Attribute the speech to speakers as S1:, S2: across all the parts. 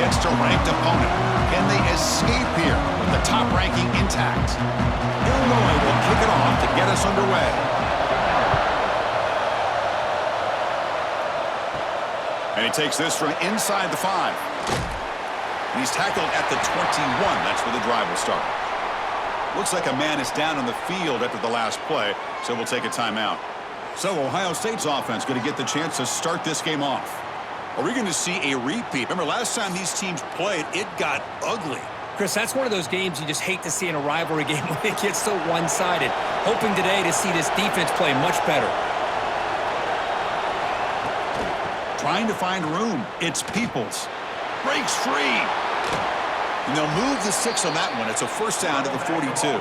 S1: against a ranked opponent. Can they escape here with the top ranking intact? Illinois will kick it off to get us underway. And he takes this from inside the 5. And he's tackled at the 21. That's where the drive will start. Looks like a man is down on the field after the last play, so we'll take a timeout. So Ohio State's offense going to get the chance to start this game off. Are we going to see a repeat? Remember, last time these teams played, it got ugly.
S2: Chris, that's one of those games you just hate to see in a rivalry game when it gets so one-sided. Hoping today to see this defense play much better.
S1: Trying to find room. It's Peoples. Breaks free. And they'll move the 6 on that one. It's a first down to the 42.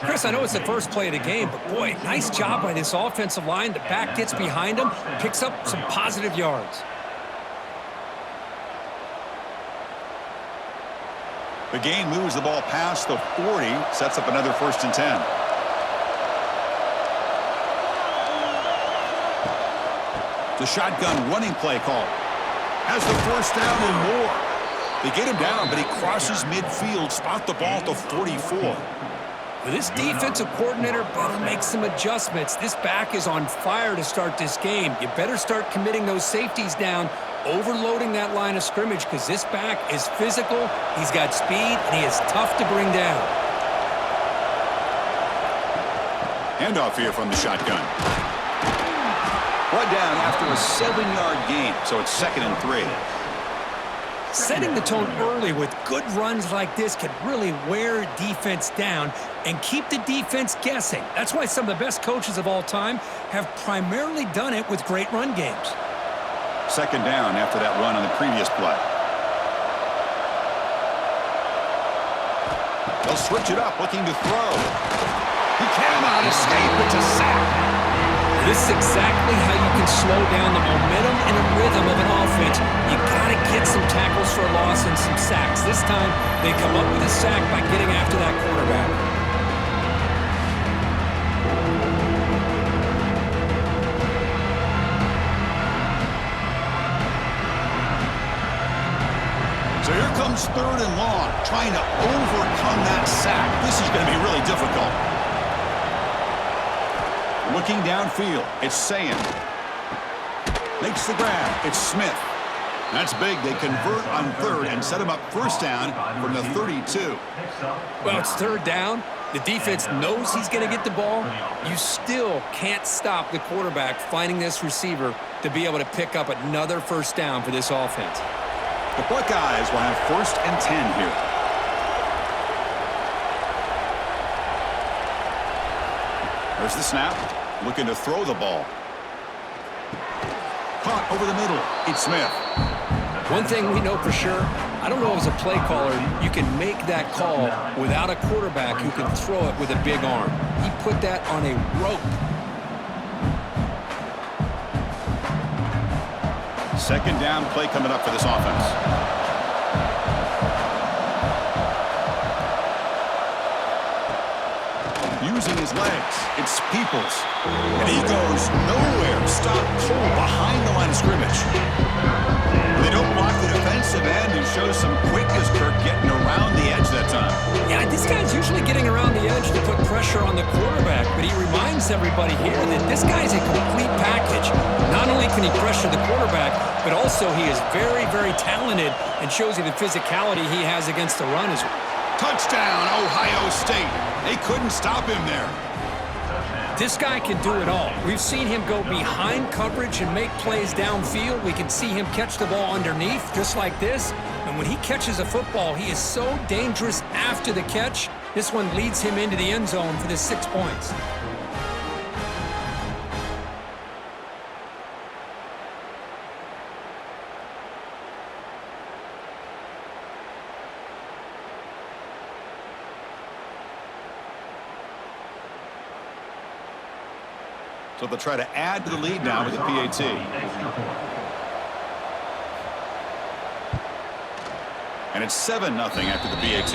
S2: Chris, I know it's the first play of the game, but boy, nice job by this offensive line. The back gets behind him, picks up some positive yards.
S1: The game moves the ball past the 40, sets up another 1st and 10. The shotgun running play call. Has the first down and more. They get him down, but he crosses midfield, spot the ball at the 44.
S2: Well, this defensive coordinator better make some adjustments. This back is on fire to start this game. You better start committing those safeties down, overloading that line of scrimmage, because this back is physical, he's got speed, and he is tough to bring down.
S1: Handoff here from the shotgun. Brought down after a 7-yard gain, so it's 2nd and 3.
S2: Setting the tone early with good runs like this can really wear defense down and keep the defense guessing. That's why some of the best coaches of all time have primarily done it with great run games.
S1: 2nd down after that run on the previous play. They'll switch it up, looking to throw. He cannot escape. It's a sack.
S2: This is exactly how you can slow down the momentum and the rhythm of an offense. You got to get some tackles for a loss and some sacks. This time, they come up with a sack by getting after that quarterback.
S1: So here comes 3rd and long, trying to overcome that sack. This is going to be really difficult. Looking downfield, it's Sayin. Makes the grab, it's Smith. That's big. They convert on 3rd and set him up 1st down from the 32.
S2: Well, it's 3rd down. The defense knows he's going to get the ball. You still can't stop the quarterback finding this receiver to be able to pick up another 1st down for this offense.
S1: The Buckeyes will have 1st and 10 here. There's the snap. Looking to throw the ball. Caught over the middle. It's Smith.
S2: One thing we know for sure, I don't know as a play caller, you can make that call without a quarterback who can throw it with a big arm. He put that on a rope.
S1: 2nd down play coming up for this offense. Using his legs, it's Peoples. And he goes nowhere. Stop cold behind the line of scrimmage. They don't block the defensive end and show some quickness, Kirk, getting around the edge that time.
S2: Yeah, this guy's usually getting around the edge to put pressure on the quarterback, but he reminds everybody here that this guy's a complete package. Not only can he pressure the quarterback, but also he is very, very talented and shows you the physicality he has against the run as well.
S1: Touchdown, Ohio State. They couldn't stop him there.
S2: This guy can do it all. We've seen him go behind coverage and make plays downfield. We can see him catch the ball underneath, just like this. And when he catches a football, he is so dangerous after the catch. This one leads him into the end zone for the 6 points.
S1: So they'll try to add to the lead now with the PAT. And it's 7-0 after the PAT.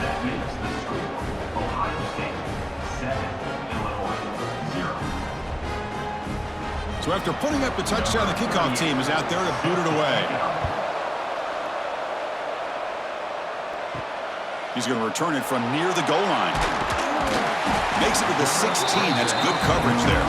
S3: That makes the score Ohio State 7, Illinois 0.
S1: So So after putting up the touchdown, the kickoff team is out there to boot it away. He's going to return it from near the goal line. Makes it to the 16. That's good coverage there.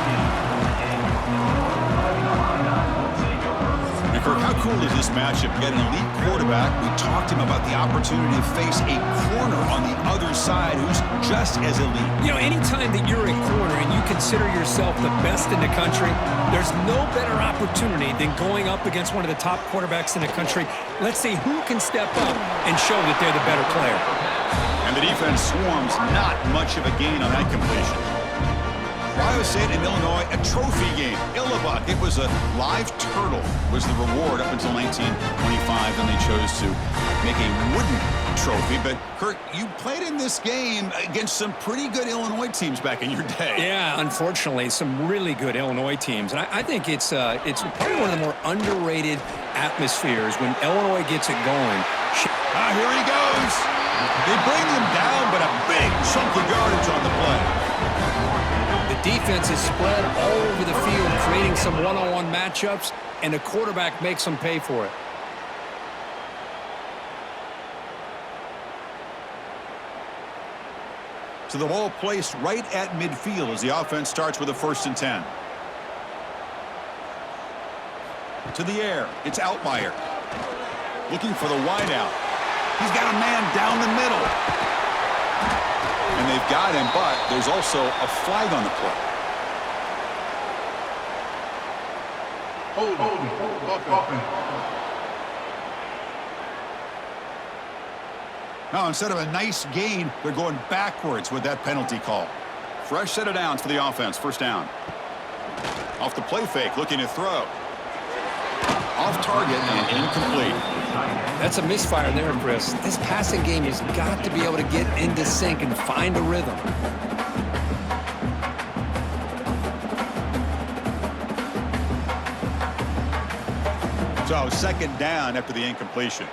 S1: Kirk, how cool is this matchup? Get an elite quarterback. We talked to him about the opportunity to face a corner on the other side who's just as elite.
S2: You know, anytime that you're a corner and you consider yourself the best in the country, there's no better opportunity than going up against one of the top quarterbacks in the country. Let's see who can step up and show that they're the better player.
S1: And the defense swarms. Not much of a gain on that completion. Ohio State and Illinois, a trophy game. Illinois, it was a live turtle was the reward up until 1925, and they chose to make a wooden trophy. But, Kirk, you played in this game against some pretty good Illinois teams back in your day.
S2: Yeah, unfortunately, some really good Illinois teams. And I think it's probably one of the more underrated atmospheres when Illinois gets it going.
S1: Here he goes. They bring him down, but a big chunk of yardage on the play.
S2: The defense is spread all over the field, creating some one-on-one matchups, and the quarterback makes them pay for it.
S1: So the ball placed right at midfield as the offense starts with a 1st and 10. To the air, it's Altmaier. Looking for the wideout. He's got a man down the middle. And they've got him, but there's also a flag on the play. Now, instead of a nice gain, they're going backwards with that penalty call. Fresh set of downs for the offense. 1st down. Off the play fake, looking to throw. Off target and incomplete.
S2: That's a misfire there, Chris. This passing game has got to be able to get into sync and find a rhythm.
S1: So 2nd down after the incompletion.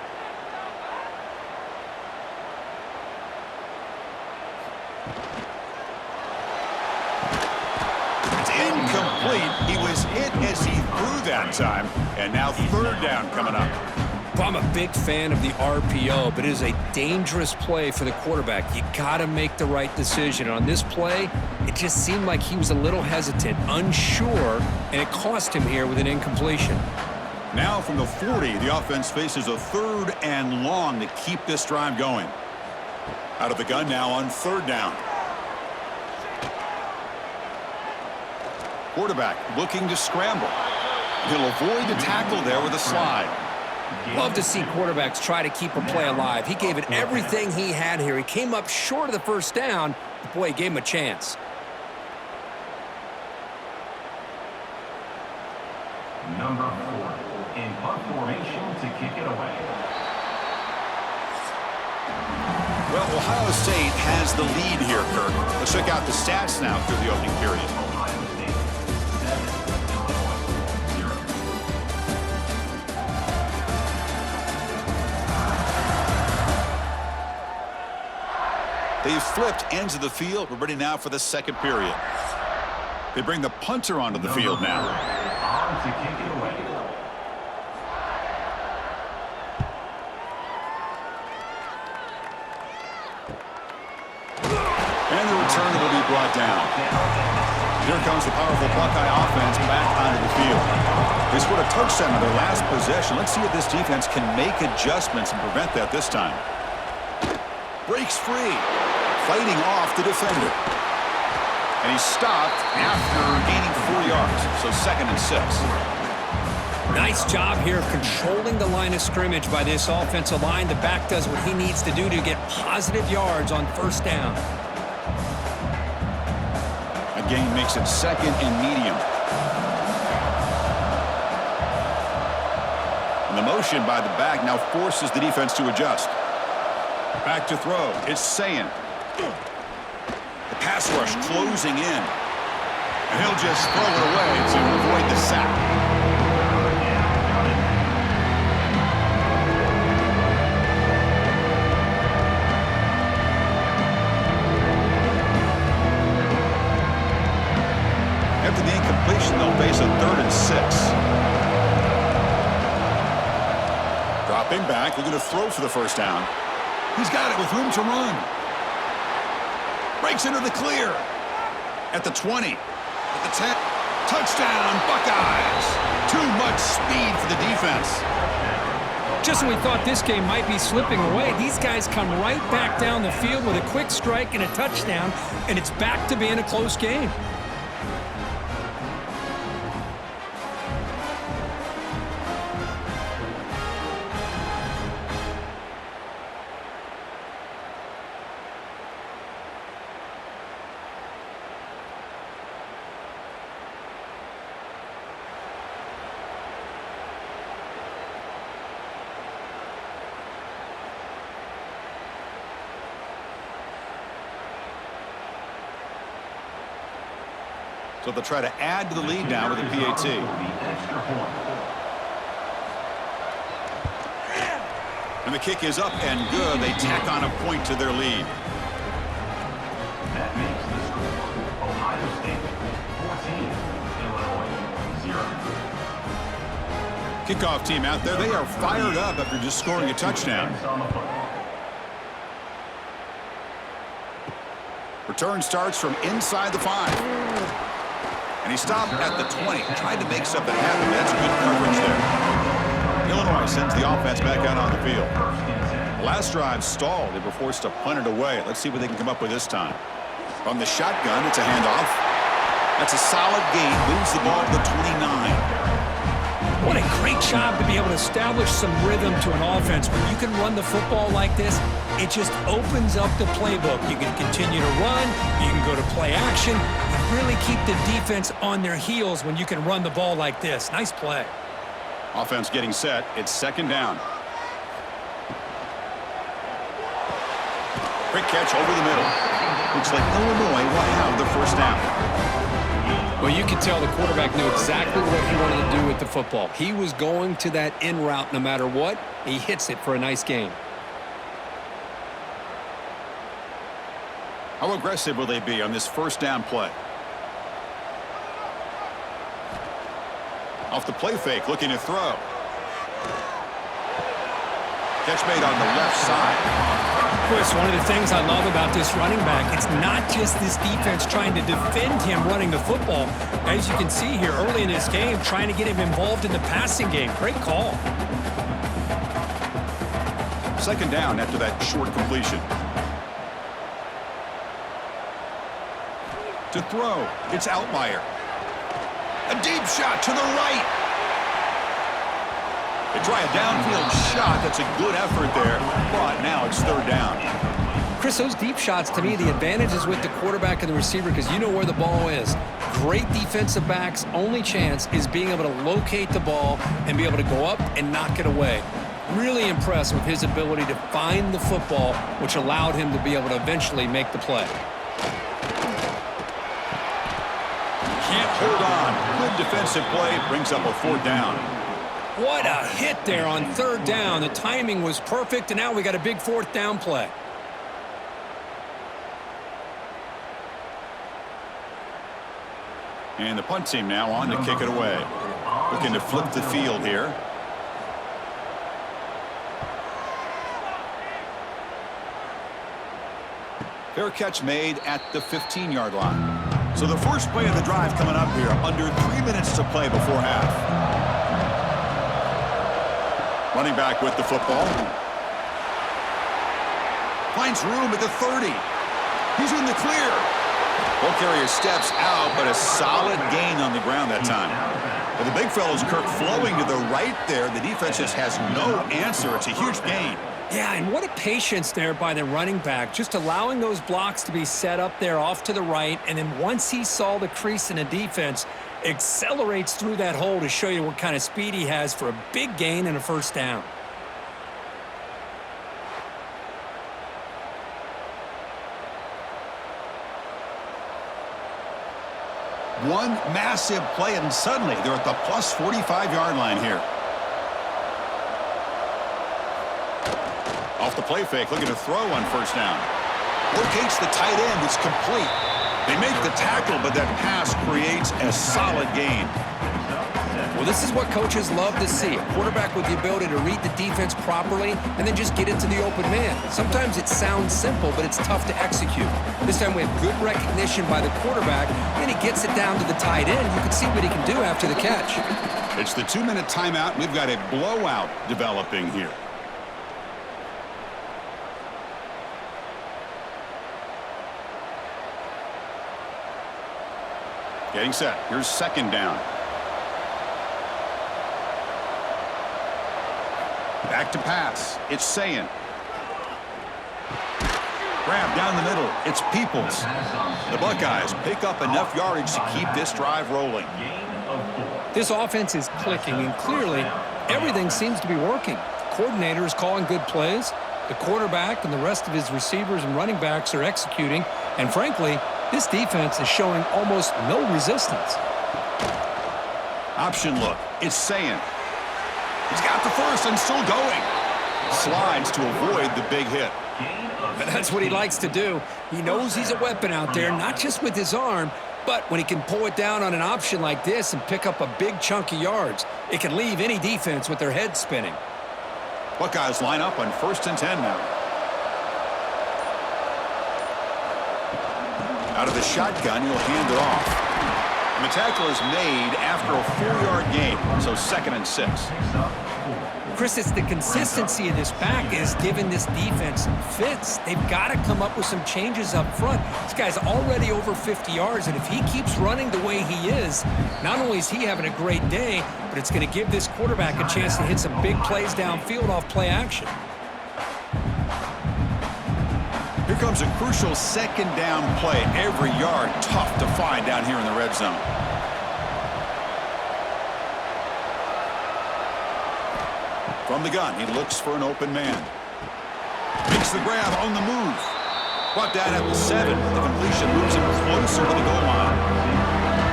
S1: It's incomplete. He was hit as he threw that time. And now 3rd down coming up.
S2: I'm a big fan of the RPO, but it is a dangerous play for the quarterback. You got to make the right decision. On this play, it just seemed like he was a little hesitant, unsure, and it cost him here with an incompletion.
S1: Now from the 40, the offense faces a 3rd and long to keep this drive going. Out of the gun now on 3rd down. Quarterback looking to scramble. He'll avoid the tackle there with a slide.
S2: Love to see quarterbacks try to keep a play alive. He gave it everything he had here. He came up short of the 1st down, but boy, he gave him a chance.
S3: Number 4 in punt formation to kick it away.
S1: Well, Ohio State has the lead here, Kirk. Let's check out the stats now through the opening period.
S3: Ohio State 7, Illinois 0.
S1: They've flipped ends of the field. We're ready now for the 2nd period. They bring the punter onto the field now.
S3: On to kick it away.
S1: And the return will be brought down. Here comes the powerful Buckeye offense back onto the field. They scored a touchdown on their last possession. Let's see if this defense can make adjustments and prevent that this time. Breaks free. Fighting off the defender. And he's stopped after gaining 4 yards. So 2nd and 6.
S2: Nice job here of controlling the line of scrimmage by this offensive line. The back does what he needs to do to get positive yards on 1st down.
S1: Again, makes it 2nd and medium. And the motion by the back now forces the defense to adjust. Back to throw. It's Sayin. The pass rush closing in. And he'll just throw it away to avoid the sack. After the incompletion, they'll face a 3rd and 6. Stepping back, looking to throw for the first down. He's got it with room to run. Breaks into the clear. At the 20. At the 10. Touchdown, Buckeyes. Too much speed for the defense.
S2: Just when we thought this game might be slipping away, these guys come right back down the field with a quick strike and a touchdown, and it's back to being a close game.
S1: So they'll try to add to the lead now with a PAT. And the kick is up and good. They tack on a point to their lead.
S3: That makes the score Ohio State 14, Illinois 0.
S1: Kickoff team out there. They are fired up after just scoring a touchdown. Return starts from inside the 5. And he stopped at the 20. Tried to make something happen. That's good coverage there. Illinois sends the offense back out on the field. The last drive stalled. They were forced to punt it away. Let's see what they can come up with this time. From the shotgun, it's a handoff. That's a solid gain. Moves the ball to the 29.
S2: What a great job to be able to establish some rhythm to an offense. When you can run the football like this, it just opens up the playbook. You can continue to run. You can go to play action. You really keep the defense on their heels when you can run the ball like this. Nice play.
S1: Offense getting set. It's second down. Quick catch over the middle. Looks like Illinois will have the first down.
S2: Well, you can tell the quarterback knew exactly what he wanted to do with the football. He was going to that in route no matter what. He hits it for a nice gain.
S1: How aggressive will they be on this first down play? Off the play fake, looking to throw. Catch made on the left side.
S2: Chris, one of the things I love about this running back, it's not just this defense trying to defend him running the football. As you can see here early in this game, trying to get him involved in the passing game. Great call.
S1: Second down after that short completion. To throw, it's Outlier. A deep shot to the right. They try a downfield shot. That's a good effort there, but now it's third down.
S2: Chris, those deep shots, to me, the advantage is with the quarterback and the receiver because you know where the ball is. Great defensive backs' only chance is being able to locate the ball and be able to go up and knock it away. Really impressed with his ability to find the football, which allowed him to be able to eventually make the play.
S1: Can't hold on. Good defensive play brings up a fourth down.
S2: What a hit there on third down. The timing was perfect, and now we got a big fourth down play.
S1: And the punt team now on to kick it away. Looking to flip the field here. Fair catch made at the 15-yard line. So the first play of the drive coming up here. Under 3 minutes to play before half. Running back with the football. Finds room at the 30. He's in the clear. Ball carrier steps out, but a solid gain on the ground that time. Well, the big fellow's Kirk flowing to the right there. The defense just has no answer. It's a huge gain.
S2: Yeah, and what a patience there by the running back, just allowing those blocks to be set up there off to the right, and then once he saw the crease in the defense, accelerates through that hole to show you what kind of speed he has for a big gain and a first down.
S1: One massive play, and suddenly they're at the plus 45-yard line here. Off the play fake, looking to throw on first down. Locates the tight end. It's complete. They make the tackle, but that pass creates a solid gain.
S2: Well, this is what coaches love to see. A quarterback with the ability to read the defense properly and then just get into the open man. Sometimes it sounds simple, but it's tough to execute. This time we have good recognition by the quarterback, and he gets it down to the tight end. You can see what he can do after the catch.
S1: It's the 2-minute timeout. We've got a blowout developing here. Getting set. Here's second down. Back to pass. It's Sayin. Grab down the middle. It's Peoples. The Buckeyes pick up enough yardage to keep this drive rolling.
S2: This offense is clicking, and clearly everything seems to be working. The coordinator is calling good plays. The quarterback and the rest of his receivers and running backs are executing. And frankly, this defense is showing almost no resistance.
S1: Option look. It's Sayin. He's got the first and still going. Slides to avoid the big hit.
S2: That's what he likes to do. He knows he's a weapon out there, not just with his arm, but when he can pull it down on an option like this and pick up a big chunk of yards, it can leave any defense with their head spinning.
S1: Buckeyes line up on 1st and 10 now. Out of the shotgun, he'll hand it off. And the tackle is made after a 4-yard gain, so 2nd and 6.
S2: Chris, it's the consistency of this back is giving this defense fits. They've got to come up with some changes up front. This guy's already over 50 yards, and if he keeps running the way he is, not only is he having a great day, but it's going to give this quarterback a chance to hit some big plays downfield off play action.
S1: Here comes a crucial 2nd down play. Every yard tough to find down here in the red zone. From the gun, he looks for an open man. Makes the grab on the move. Brought down at the 7. The completion moves him closer to the goal line.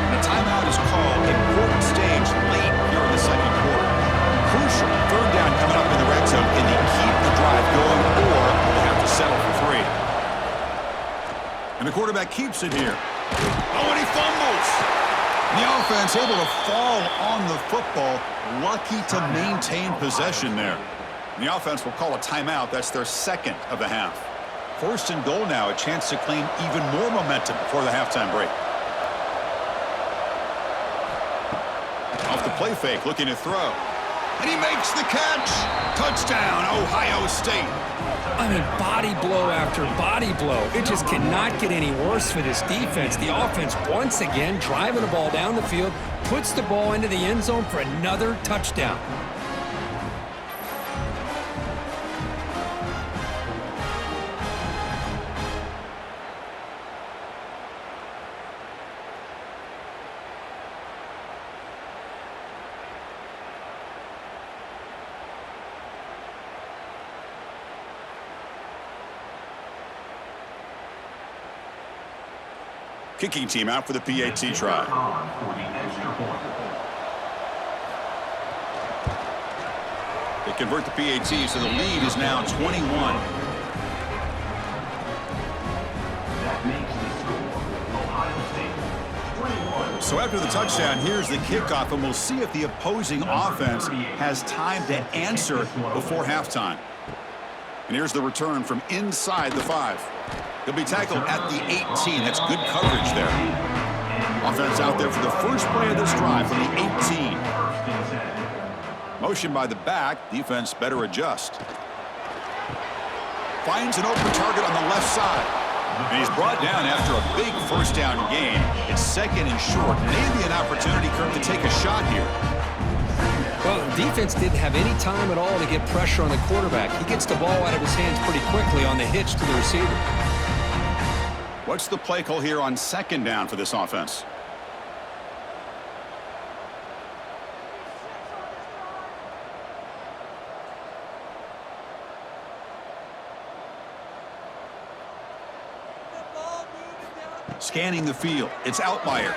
S1: And a timeout is called. Important stage late here in the 2nd quarter. Crucial 3rd down coming up in the red zone. Can they keep the drive going, or they have to settle for 3? And the quarterback keeps it here. Oh, and he fumbles. And the offense able to fall on the football. Lucky to maintain possession there. And the offense will call a timeout. That's their 2nd of the half. 1st and goal now. A chance to claim even more momentum before the halftime break. Off the play fake, looking to throw. And he makes the catch. Touchdown, Ohio State.
S2: I mean, body blow after body blow. It just cannot get any worse for this defense. The offense, once again, driving the ball down the field, puts the ball into the end zone for another touchdown.
S1: Kicking team out for the PAT try. They convert the PAT, so the lead is now 21. So after the touchdown, here's the kickoff, and we'll see if the opposing offense has time to answer before halftime. And here's the return from inside the 5. He'll be tackled at the 18. That's good coverage there. Offense out there for the first play of this drive from the 18. Motion by the back. Defense better adjust. Finds an open target on the left side. And he's brought down after a big 1st down gain. It's 2nd and short. Maybe an opportunity, Kirk, to take a shot here.
S2: Well, the defense didn't have any time at all to get pressure on the quarterback. He gets the ball out of his hands pretty quickly on the hitch to the receiver.
S1: What's the play call here on 2nd down for this offense? Scanning the field. It's Outlier.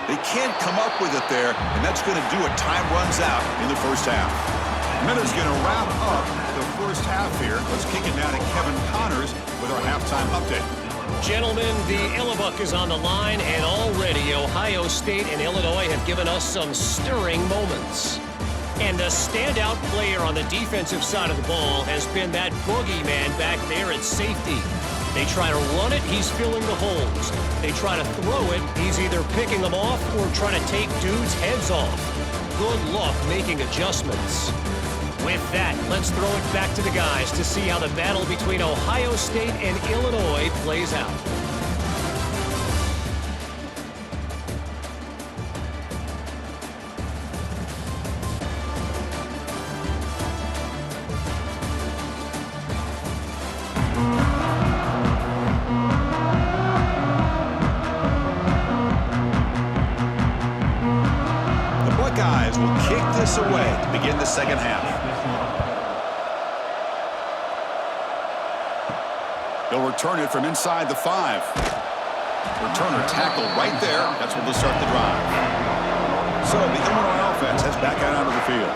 S1: They can't come up with it there, and that's going to do it. Time runs out in the 1st half. Miller's going to wrap up the 1st half here. Let's kick it down to Kevin Connors with our halftime update.
S4: Gentlemen, the Illibuck is on the line, and already Ohio State and Illinois have given us some stirring moments. And the standout player on the defensive side of the ball has been that boogeyman back there at safety. They try to run it, he's filling the holes. They try to throw it, he's either picking them off or trying to take dudes' heads off. Good luck making adjustments. With that, let's throw it back to the guys to see how the battle between Ohio State and Illinois plays out.
S1: The Buckeyes will kick this away to begin the second half. They'll return it from inside the 5. Returner tackled right there. That's where they'll start the drive. So the Illinois offense heads back out onto the field.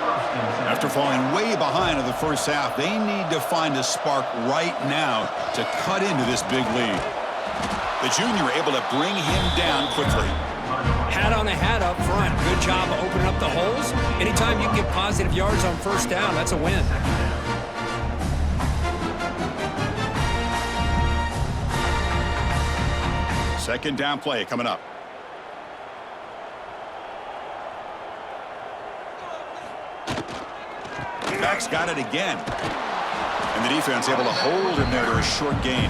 S1: After falling way behind in the first half, they need to find a spark right now to cut into this big lead. The junior able to bring him down quickly.
S2: Hat on a hat up front. Good job of opening up the holes. Anytime you get positive yards on first down, that's a win.
S1: Second down play coming up. Back's got it again. And the defense able to hold him there to a short gain.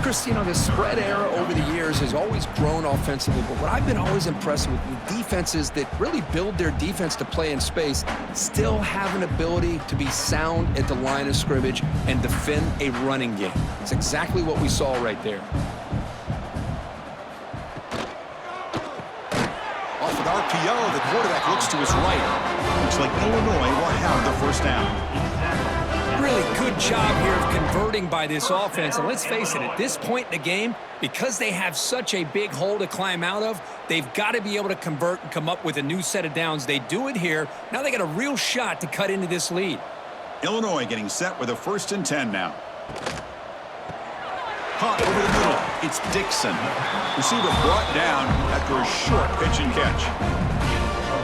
S2: Chris, you know, the spread era over the years has always grown offensively, but what I've been always impressed with defenses that really build their defense to play in space still have an ability to be sound at the line of scrimmage and defend a running game. It's exactly what we saw right there.
S1: Off an RPO, the quarterback looks to his right. Looks like Illinois will have the first down.
S2: Really good job here of converting by this offense. And let's face it, at this point in the game, because they have such a big hole to climb out of, they've got to be able to convert and come up with a new set of downs. They do it here. Now they got a real shot to cut into this lead.
S1: Illinois getting set with a 1st and 10 now. Caught over the middle. It's Dixon. Receiver brought down after a short pitch and catch.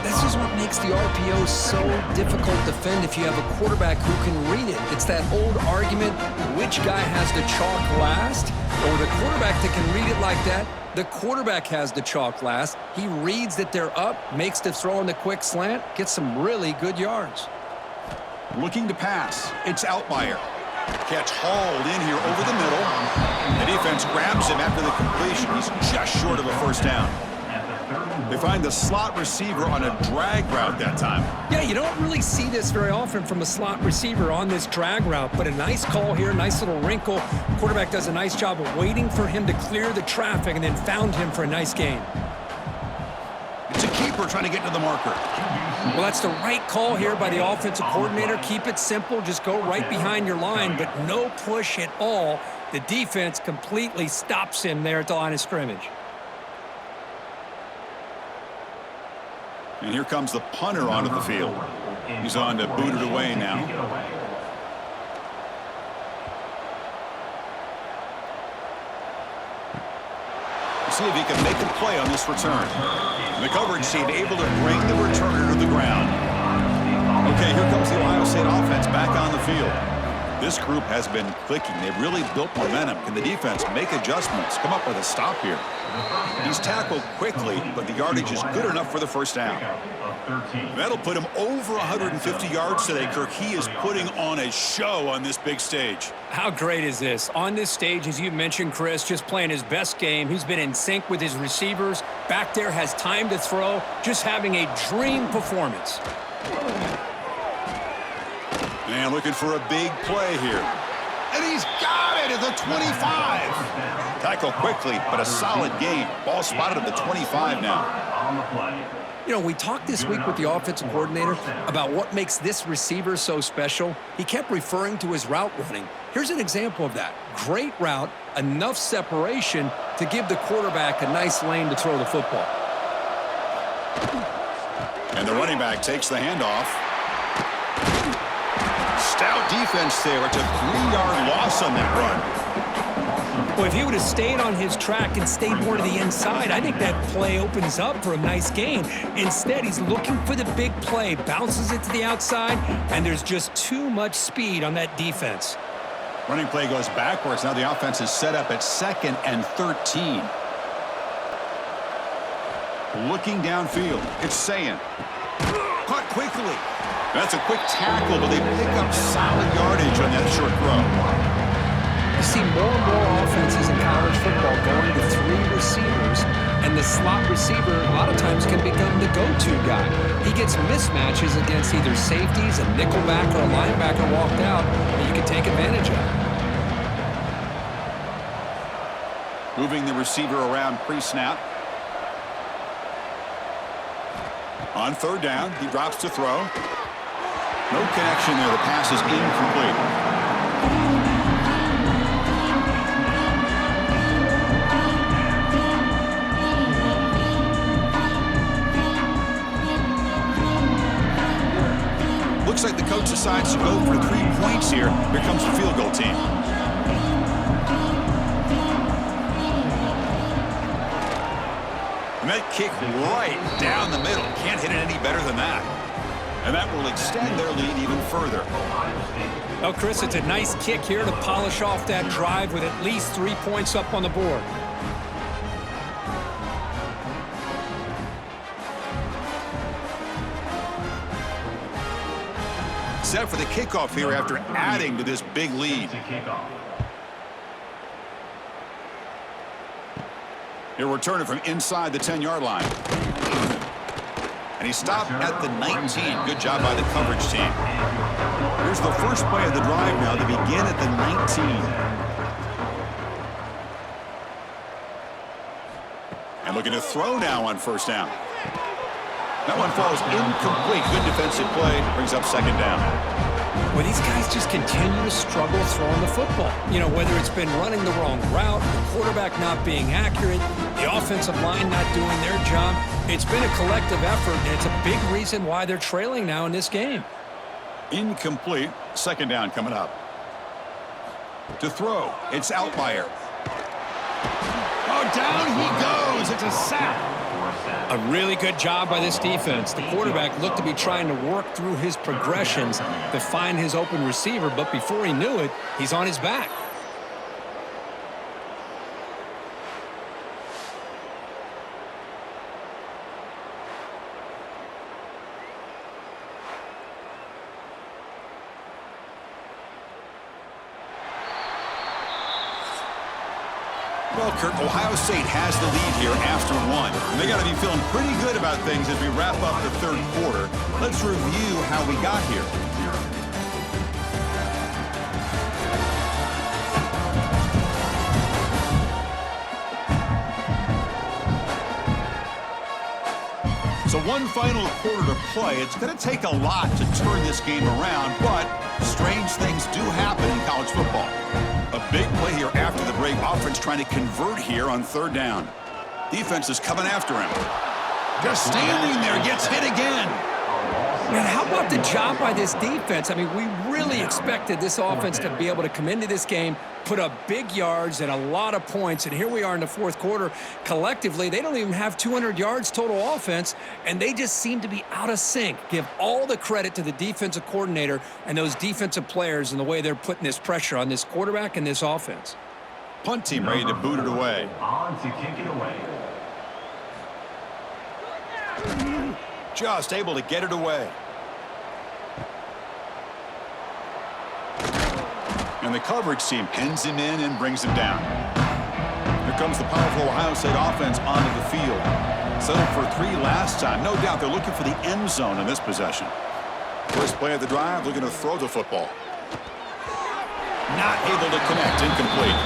S2: This is what makes the RPO so difficult to defend if you have a quarterback who can read it. It's that old argument, which guy has the chalk last? Or the quarterback that can read it like that, the quarterback has the chalk last. He reads that they're up, makes the throw in the quick slant, gets some really good yards.
S1: Looking to pass. It's Outlier. Catch hauled in here over the middle. The defense grabs him after the completion. He's just short of a first down. They find the slot receiver on a drag route that time.
S2: Yeah, you don't really see this very often from a slot receiver on this drag route, but a nice call here, nice little wrinkle. Quarterback does a nice job of waiting for him to clear the traffic and then found him for a nice gain.
S1: It's a keeper trying to get to the marker.
S2: Well, that's the right call here by the offensive coordinator. Keep it simple. Just go right behind your line, but no push at all. The defense completely stops him there at the line of scrimmage.
S1: And here comes the punter onto the field. He's on to boot it away now. See if he can make a play on this return. The coverage team able to bring the returner to the ground. Okay, here comes the Ohio State offense back on the field. This group has been clicking. They've really built momentum. Can the defense make adjustments? Come up with a stop here. He's tackled quickly, but the yardage is good enough for the first down. That'll put him over 150 yards today, Kirk. He is putting on a show on this big stage.
S2: How great is this? On this stage, as you mentioned, Chris, just playing his best game. He's been in sync with his receivers. Back there, has time to throw. Just having a dream performance.
S1: And looking for a big play here. And he's got it at the 25. Tackle quickly, but a solid game. Ball spotted at the 25 now.
S2: You know, we talked this week with the offensive coordinator about what makes this receiver so special. He kept referring to his route running. Here's an example of that. Great route, enough separation to give the quarterback a nice lane to throw the football.
S1: And the running back takes the handoff. Stout defense there. It's a 3-yard loss on that run.
S2: Well, if he would have stayed on his track and stayed more to the inside, I think that play opens up for a nice gain. Instead, he's looking for the big play, bounces it to the outside, and there's just too much speed on that defense.
S1: Running play goes backwards. Now the offense is set up at 2nd and 13. Looking downfield. It's Sayin. Caught quickly. That's a quick tackle, but they pick up solid yardage on that short throw.
S2: You see more and more offenses in college football going to 3 receivers, and the slot receiver a lot of times can become the go-to guy. He gets mismatches against either safeties, a nickelback, or a linebacker walked out that you can take advantage of.
S1: Moving the receiver around pre-snap. On 3rd down, he drops to throw. No connection there. The pass is incomplete. Looks like the coach decides to go for 3 points here. Here comes the field goal team. And that kick right down the middle. Can't hit it any better than that. And that will extend their lead even further.
S2: Oh, Chris, it's a nice kick here to polish off that drive with at least 3 points up on the board.
S1: Set for the kickoff here after adding to this big lead. He'll return it from inside the 10-yard line. And he stopped at the 19. Good job by the coverage team. Here's the first play of the drive now. They begin at the 19. And looking to throw now on 1st down. That one falls incomplete. Good defensive play. Brings up 2nd down.
S2: Well, these guys just continue to struggle throwing the football. You know, whether it's been running the wrong route, the quarterback not being accurate, the offensive line not doing their job. It's been a collective effort, and it's a big reason why they're trailing now in this game.
S1: Incomplete. 2nd down coming up. To throw. It's Altmaier. Oh, down he goes. It's a sack.
S2: A really good job by this defense. The quarterback looked to be trying to work through his progressions to find his open receiver, but before he knew it, he's on his back.
S1: Well, Kurt, Ohio State has the lead here after 1. And they got to be feeling pretty good about things as we wrap up the 3rd quarter. Let's review how we got here. So 1 final quarter to play. It's going to take a lot to turn this game around, but strange things do happen in college football. A big play here after the break. Offense trying to convert here on 3rd down. Defense is coming after him. Just standing there, gets hit again.
S2: Man, how about the job by this defense? I mean, we really expected this offense to be able to come into this game, put up big yards and a lot of points, and here we are in the 4th quarter. Collectively, they don't even have 200 yards total offense, and they just seem to be out of sync. Give all the credit to the defensive coordinator and those defensive players and the way they're putting this pressure on this quarterback and this offense.
S1: Punt team ready to boot it away.
S3: On to kick it away.
S1: Just able to get it away. And the coverage team pins him in and brings him down. Here comes the powerful Ohio State offense onto the field. Settled for 3 last time. No doubt they're looking for the end zone in this possession. First play of the drive, looking to throw the football. Not able to connect, incomplete.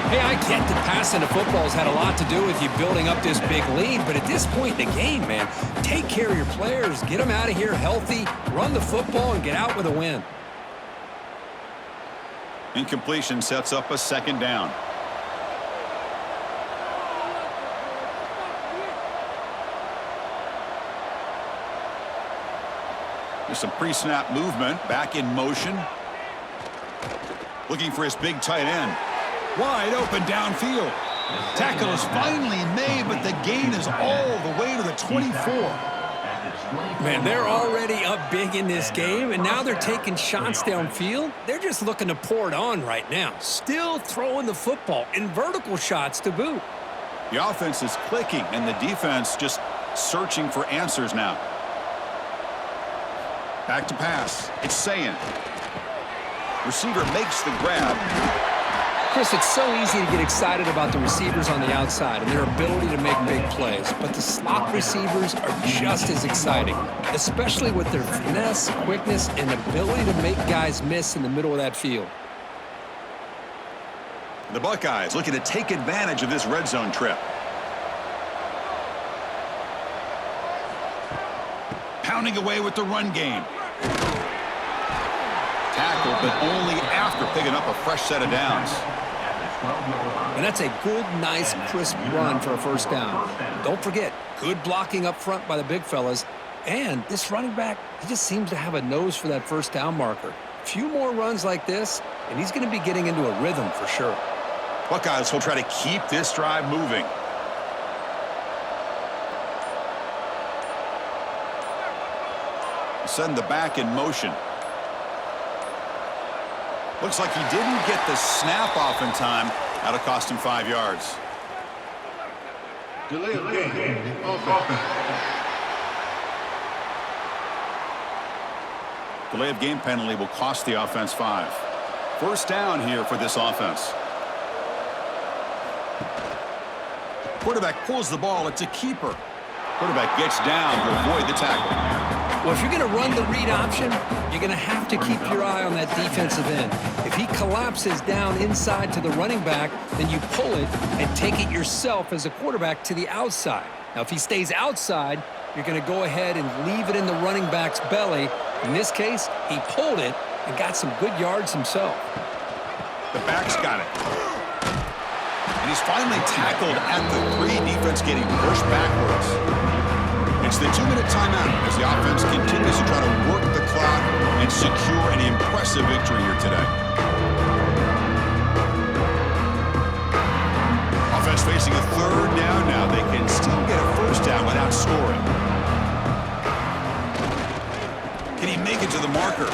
S2: Hey, I get that passing the football has had a lot to do with you building up this big lead, but at this point in the game, man, take care of your players, get them out of here healthy, run the football, and get out with a win.
S1: Incompletion sets up a 2nd down. There's some pre-snap movement, back in motion. Looking for his big tight end. Wide open downfield. Tackle is finally made, but the gain is all the way to the 24.
S2: Man, they're already up big in this game, and now they're taking shots downfield. They're just looking to pour it on right now. Still throwing the football in vertical shots to boot.
S1: The offense is clicking, and the defense just searching for answers now. Back to pass. It's Sayin. Receiver makes the grab.
S2: Chris, it's so easy to get excited about the receivers on the outside and their ability to make big plays, but the slot receivers are just as exciting, especially with their finesse, quickness, and ability to make guys miss in the middle of that field.
S1: The Buckeyes looking to take advantage of this red zone trip. Pounding away with the run game. Tackle, but only after picking up a fresh set of downs.
S2: And that's a good, nice, crisp run for a first down. Don't forget, good blocking up front by the big fellas. And this running back, he just seems to have a nose for that first down marker. A few more runs like this, and he's going to be getting into a rhythm for sure.
S1: Buckeyes will try to keep this drive moving. Send the back in motion. Looks like he didn't get the snap off in time. That'll cost him 5 yards.
S5: Delay of game. Offense.
S1: Delay of game penalty will cost the offense 5. First down here for this offense. Quarterback pulls the ball. It's a keeper. Quarterback gets down to avoid the tackle.
S2: Well, if you're going to run the read option, you're going to have to keep your eye on that defensive end. If he collapses down inside to the running back, then you pull it and take it yourself as a quarterback to the outside. Now, if he stays outside, you're going to go ahead and leave it in the running back's belly. In this case, he pulled it and got some good yards himself.
S1: The back's got it. And he's finally tackled at the 3, defense getting pushed backwards. It's the 2-minute timeout as the offense continues to try to work the clock and secure an impressive victory here today. Offense facing a third down now. They can still get a first down without scoring. Can he make it to the marker?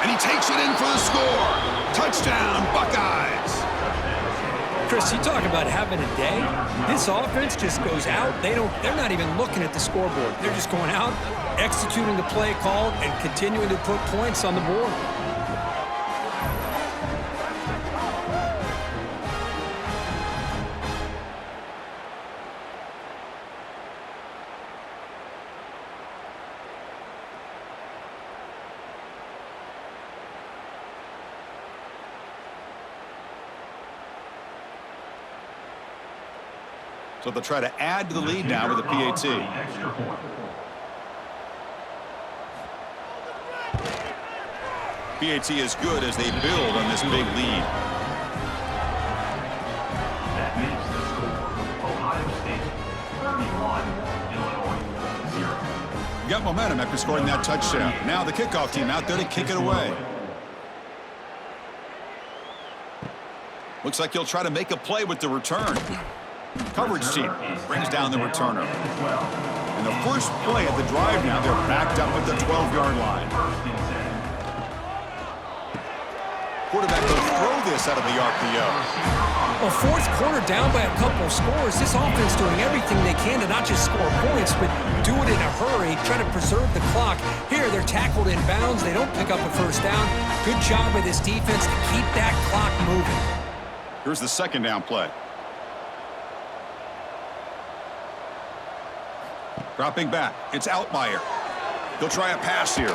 S1: And he takes it in for the score. Touchdown, Buckeyes.
S2: Chris, you talk about having a day. This offense just goes out. They're not even looking at the scoreboard. They're just going out, executing the play called, and continuing to put points on the board.
S1: So they'll try to add to the lead now with a PAT. PAT is good as they build on this big lead.
S3: That makes the score Ohio State 31, Illinois 0.
S1: Got momentum after scoring that touchdown. Now the kickoff team out there to kick it away. Looks like he'll try to make a play with the return. Coverage team brings down the returner. And the first play of the drive now, they're backed up at the 12-yard line. Quarterback will throw this out of the RPO.
S2: Well, fourth quarter down by a couple of scores. This offense doing everything they can to not just score points, but do it in a hurry, try to preserve the clock. Here, they're tackled in bounds. They don't pick up a first down. Good job by this defense to keep that clock moving.
S1: Here's the second down play. Dropping back, it's Altmaier. He'll try a pass here.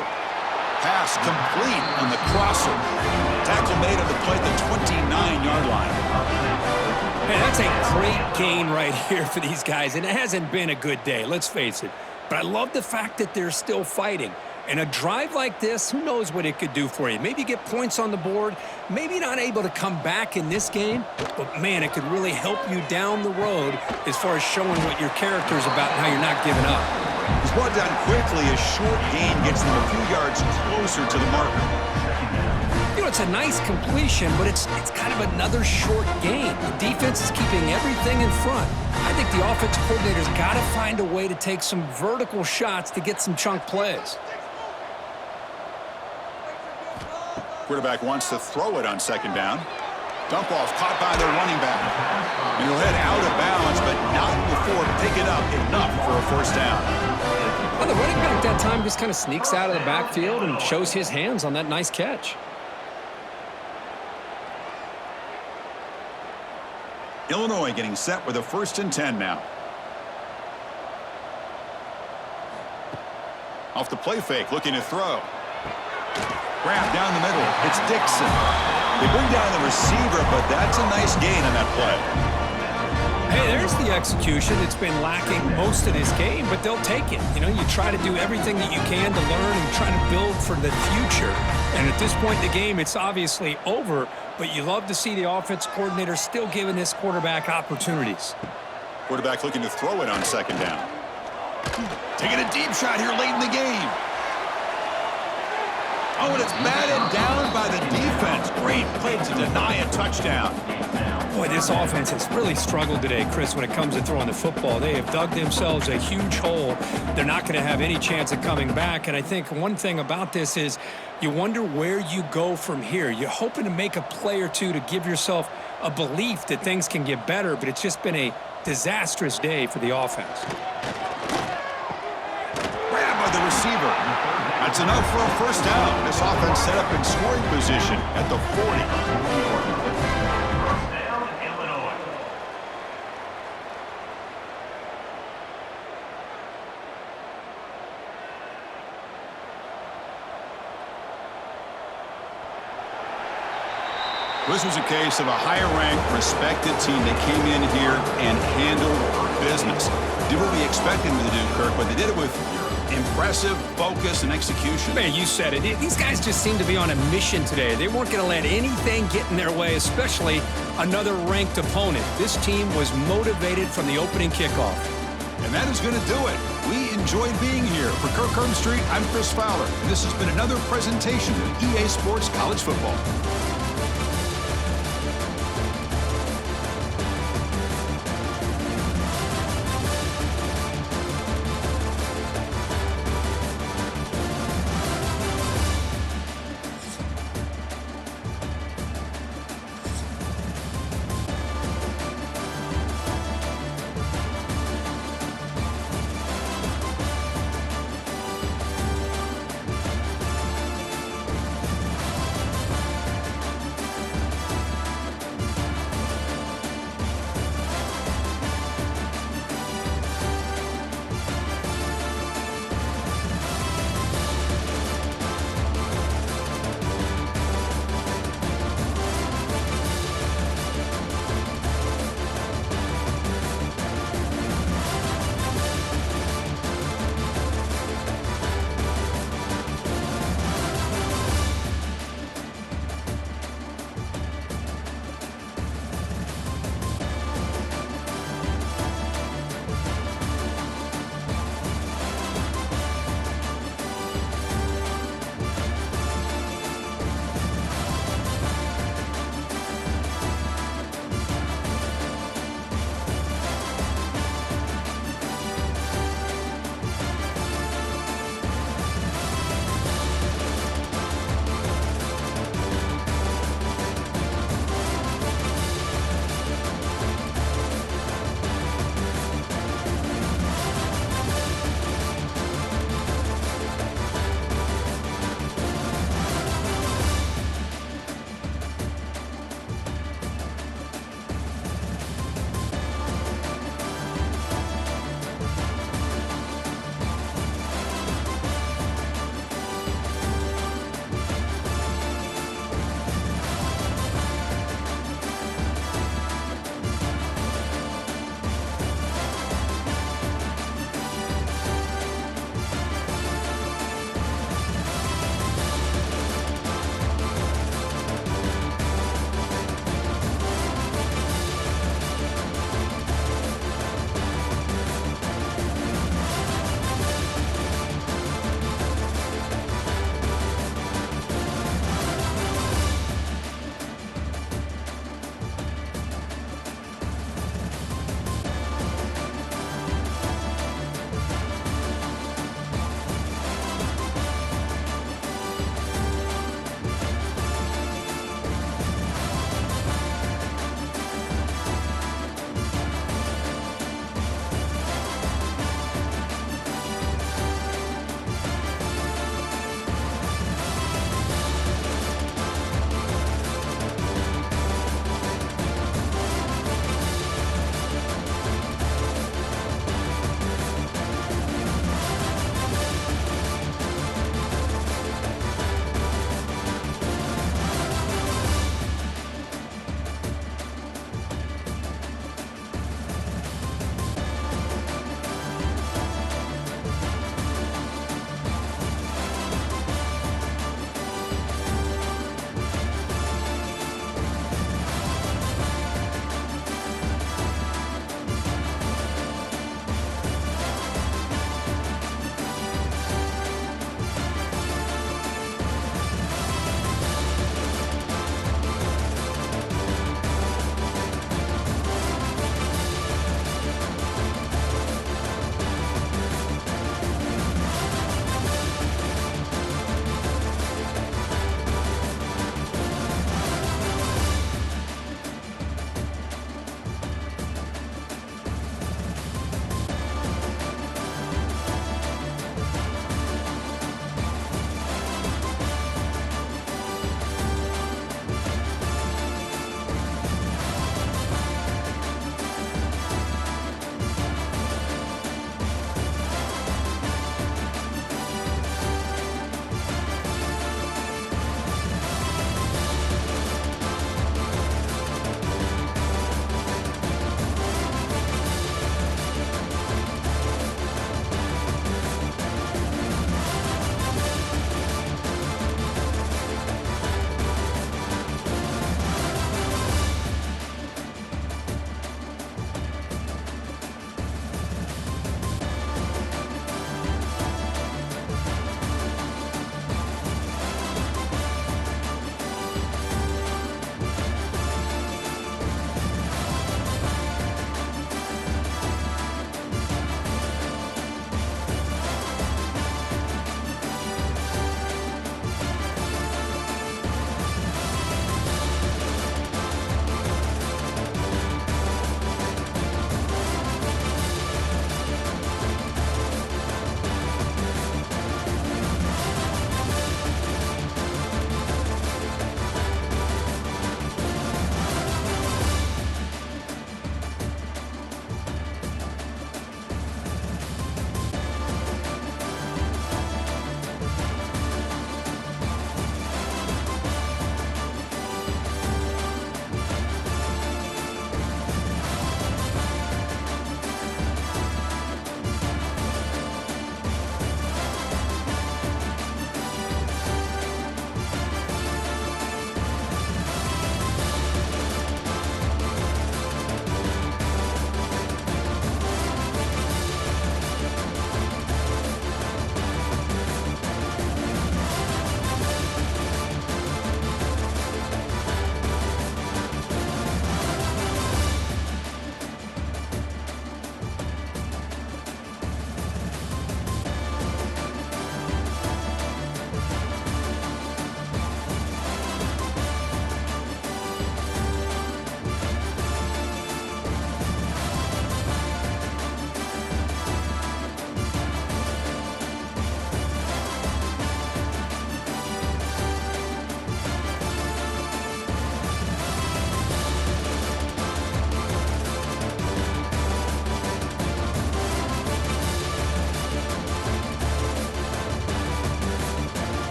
S1: Pass complete on the crosser. Tackle made on the play at the 29-yard line.
S2: Man, that's a great gain right here for these guys, and it hasn't been a good day, let's face it. But I love the fact that they're still fighting. And a drive like this, who knows what it could do for you. Maybe get points on the board, maybe not able to come back in this game, but man, it could really help you down the road as far as showing what your character's about and how you're not giving up.
S1: He's brought down quickly. A short gain gets them a few yards closer to the marker.
S2: You know, it's a nice completion, but it's kind of another short game. The defense is keeping everything in front. I think the offense coordinator's got to find a way to take some vertical shots to get some chunk plays.
S1: Quarterback wants to throw it on second down. Dump off caught by the running back. And he'll head out of bounds, but not before picking up enough for a first down.
S2: Well, the running back that time just kind of sneaks out of the backfield and shows his hands on that nice catch.
S1: Illinois getting set with a 1st and 10 now. Off the play fake, looking to throw. Grab down the middle. It's Dixon. They bring down the receiver, but that's a nice gain on that play.
S2: Hey, there's the execution that's been lacking most of this game, but they'll take it. You know, you try to do everything that you can to learn and try to build for the future. And at this point in the game, it's obviously over, but you love to see the offense coordinator still giving this quarterback opportunities.
S1: Quarterback looking to throw it on second down. Taking a deep shot here late in the game. Oh, and it's batted down by the defense. Great play to deny a touchdown.
S2: Boy, this offense has really struggled today, Chris, when it comes to throwing the football. They have dug themselves a huge hole. They're not going to have any chance of coming back. And I think one thing about this is you wonder where you go from here. You're hoping to make a play or two to give yourself a belief that things can get better, but it's just been a disastrous day for the offense.
S1: Grab by the receiver. That's enough for a first down. This offense set up in scoring position at the 40.
S3: First down, Illinois.
S1: This was a case of a higher-ranked, respected team that came in here and handled business. Did what we expected them to do, Kirk, but they did it with impressive focus and execution.
S2: Man, you said it. These guys just seem to be on a mission today. They weren't going to let anything get in their way, especially another ranked opponent. This team was motivated from the opening kickoff.
S1: And that is going to do it. We enjoyed being here. For Kirk Herbstreit, I'm Chris Fowler, and this has been another presentation of EA Sports College Football.